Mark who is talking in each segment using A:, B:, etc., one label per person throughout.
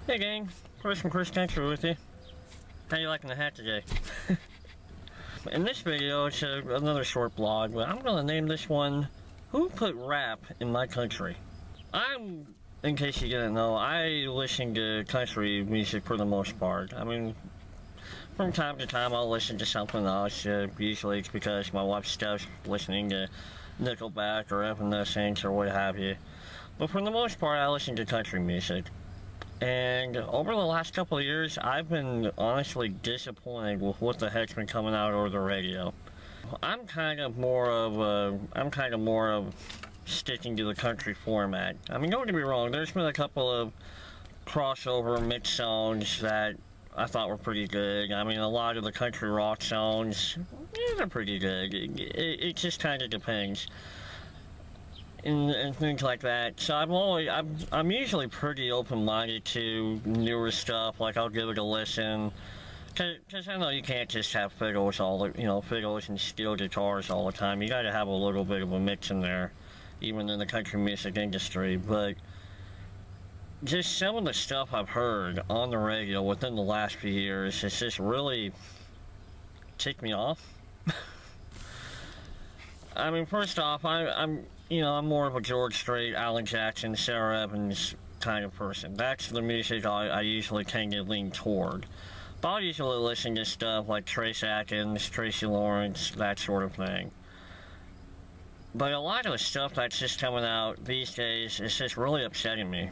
A: Hey gang, Chris from Chris Country with you. How you liking the hat today? In this video, it's another short blog, but I'm going to name this one, Who Put Rap in My Country? In case you didn't know, I listen to country music for the most part. I mean, from time to time I'll listen to something else. Usually it's because my wife stuff's listening to Nickelback or Evanescence or what have you. But for the most part, I listen to country music. And over the last couple of years, I've been honestly disappointed with what the heck's been coming out over the radio. I'm kind of more of sticking to the country format. I mean, don't get me wrong, there's been a couple of crossover mix songs that I thought were pretty good. I mean, a lot of the country rock songs, they're pretty good. It just kind of depends. And things like that. So I'm usually pretty open-minded to newer stuff. Like, I'll give it a listen, cause I know you can't just have fiddles fiddles and steel guitars all the time. You got to have a little bit of a mix in there, even in the country music industry. But just some of the stuff I've heard on the radio within the last few years has just really ticked me off. I mean, first off, I'm more of a George Strait, Alan Jackson, Sarah Evans kind of person. That's the music I usually tend to lean toward. But I'll usually listen to stuff like Trace Atkins, Tracy Lawrence, that sort of thing. But a lot of the stuff that's just coming out these days is just really upsetting me.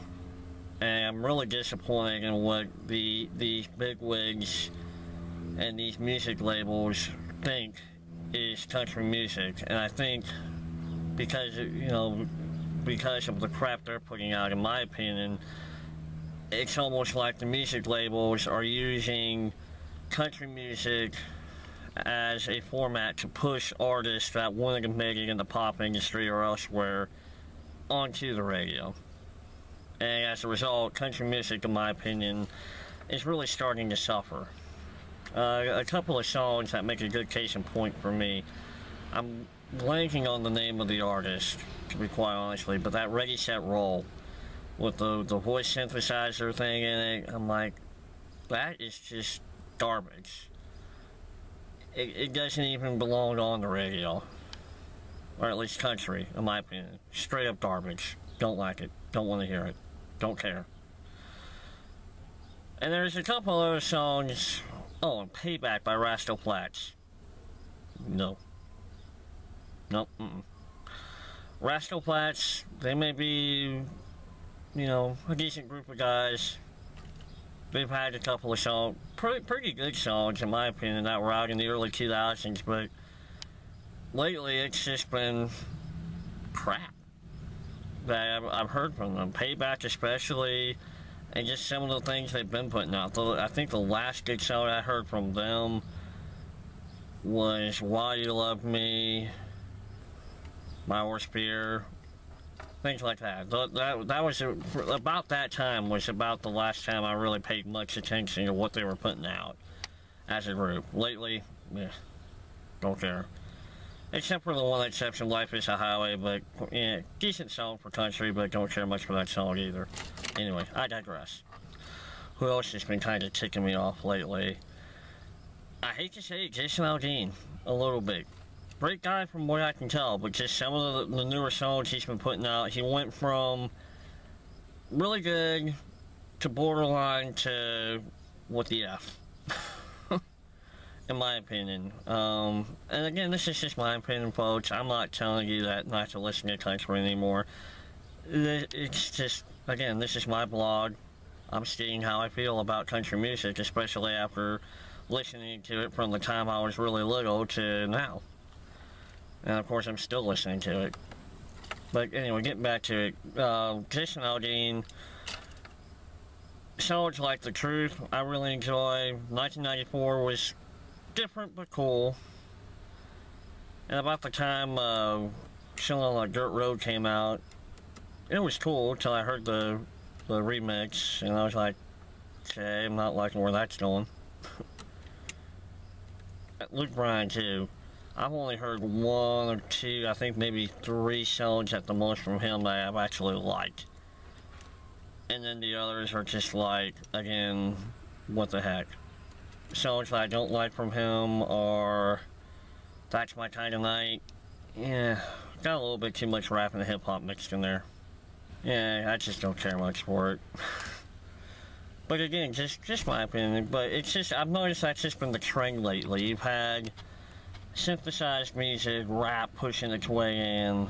A: And I'm really disappointed in what these bigwigs and these music labels think is country music. And I think because of the crap they're putting out, in my opinion, it's almost like the music labels are using country music as a format to push artists that want to make it in the pop industry or elsewhere onto the radio. And as a result, country music, in my opinion, is really starting to suffer. A couple of songs that make a good case in point for me. I'm blanking on the name of the artist, to be quite honestly, but that Ready Set Roll with the voice synthesizer thing in it, I'm like, that is just garbage. It doesn't even belong on the radio, or at least country, in my opinion. Straight up garbage. Don't like it. Don't want to hear it. Don't care. And there's a couple other songs. Oh, and Payback by Rascal Flatts. No. Nope. Rascal Flatts, they may be, a decent group of guys. They've had a couple of songs, pretty good songs, in my opinion, that were out in the early 2000s, but lately it's just been crap that I've heard from them. Payback especially, and just some of the things they've been putting out. I think the last good song I heard from them was Why You Love Me, My Worst Fear, things like that. That was, about that time was about the last time I really paid much attention to what they were putting out as a group. Lately, don't care. Except for the one exception, Life is a Highway, but decent song for country, but don't care much for that song either. Anyway, I digress. Who else has been kind of ticking me off lately? I hate to say it, Jason Aldean, a little bit. Great guy from what I can tell, but just some of the newer songs he's been putting out, he went from really good to borderline to what the F. In my opinion. And again, this is just my opinion, folks. I'm not telling you that not to listen to country anymore. It's just, again, this is my blog. I'm stating how I feel about country music, especially after listening to it from the time I was really little to now. And of course, I'm still listening to it. But anyway, getting back to it. Jason Aldean, songs like The Truth, I really enjoy. 1994 was different but cool. And about the time Chillin' on a Dirt Road came out, it was cool until I heard the remix, and I was like, okay, I'm not liking where that's going. Luke Bryan too. I've only heard one or two, I think maybe three songs at the most from him that I've actually liked. and then the others are just like, again, what the heck. Songs that I don't like from him are That's My Kind of Night. Yeah, got a little bit too much rap and hip-hop mixed in there. Yeah, I just don't care much for it. But again, just my opinion, but it's just, I've noticed that's just been the trend lately. You've had synthesized music, rap pushing its way in,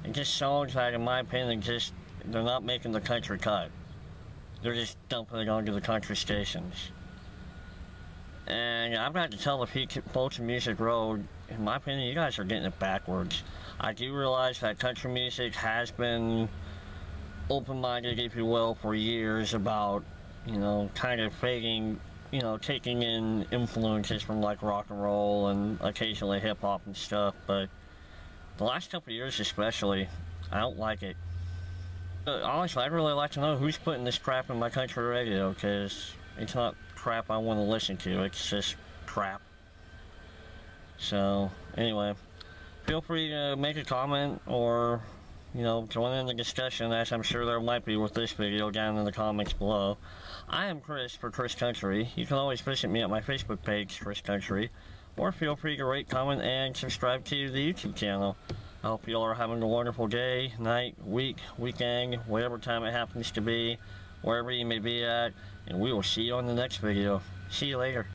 A: and just songs that, in my opinion, just, they're not making the country cut. They're just dumping it onto the country stations. And I've got to tell the folks in Music Road, in my opinion, you guys are getting it backwards. I do realize that country music has been open-minded, if you will, for years about, you know, kind of fading, you know, taking in influences from like rock and roll and occasionally hip-hop and stuff, but the last couple of years especially, I don't like it. Honestly, I'd really like to know who's putting this crap in my country radio, because it's not crap I want to listen to, it's just crap. So, anyway, feel free to make a comment or, you know, join in the discussion, as I'm sure there might be with this video, down in the comments below. I am Chris for Chris Country. You can always visit me at my Facebook page, Chris Country, or feel free to rate, comment, and subscribe to the YouTube channel. I hope you all are having a wonderful day, night, week, weekend, whatever time it happens to be, wherever you may be at, and we will see you on the next video. See you later.